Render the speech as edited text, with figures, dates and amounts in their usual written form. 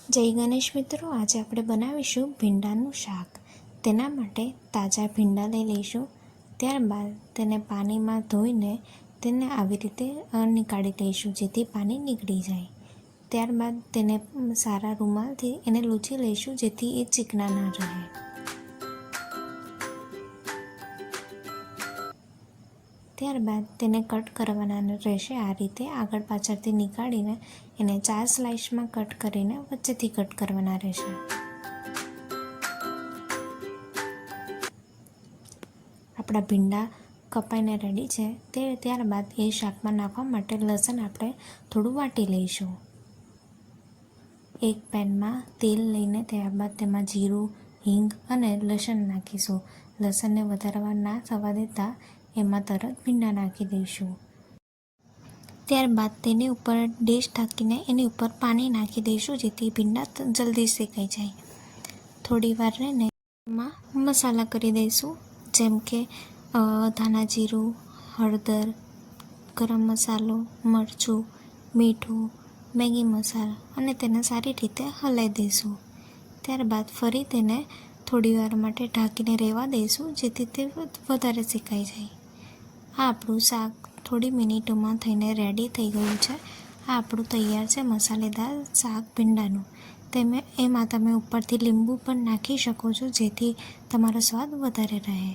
જય ગણેશ મિત્રો, આજે આપણે બનાવીશું ભીંડાનું શાક। તેના માટે તાજા ભીંડા લઈ લઈશું। ત્યારબાદ તેને પાણીમાં ધોઈને તેને આવી રીતે નીકાળી લઈશું, જેથી પાણી નીકળી જાય। ત્યારબાદ તેને સારા રૂમાલથી એને લૂછી લઈશું, જેથી એ ચીકણા ના રહે। ત્યારબાદ તેને કટ કરવાના રહેશે। આ રીતે આગળ પાછળથી નીકાળીને એને 4 સ્લાઇસમાં કટ કરીને વચ્ચેથી કટ કરવાના રહેશે। આપણા ભીંડા કપાઈને રેડી છે। ત્યારબાદ એ શાકમાં નાખવા માટે લસણ આપણે થોડું વાટી લઈશું। એક પેનમાં તેલ લઈને ત્યારબાદ તેમાં જીરું, હિંગ અને લસણ નાખીશું। લસણને વધારે વાર ના થવા દેતા એમાં તરત ભીંડા નાખી દઈશું। ત્યારબાદ તેની ઉપર ડીશ ઢાંકીને એની ઉપર પાણી નાખી દઈશું, જેથી ભીંડા જલ્દી શેકાઈ જાય। થોડી વાર રહીને એમાં મસાલા કરી દઈશું, જેમ કે ધાણા જીરું, હળદર, ગરમ મસાલો, મરચું, મીઠું, મેગી મસાલો અને તેને સારી રીતે હલાવી દઈશું। ત્યારબાદ ફરી તેને થોડી વાર માટે ઢાંકીને રહેવા દઈશું, જેથી તે વધારે શેકાઈ જાય। આ આપણું શાક થોડી મિનિટોમાં થઈને રેડી થઈ ગયું છે। આ આપણું તૈયાર છે મસાલેદાર શાક ભીંડાનું। એમાં તમે ઉપરથી લીંબુ પણ નાખી શકો છો, જેથી તમારો સ્વાદ વધારે રહે।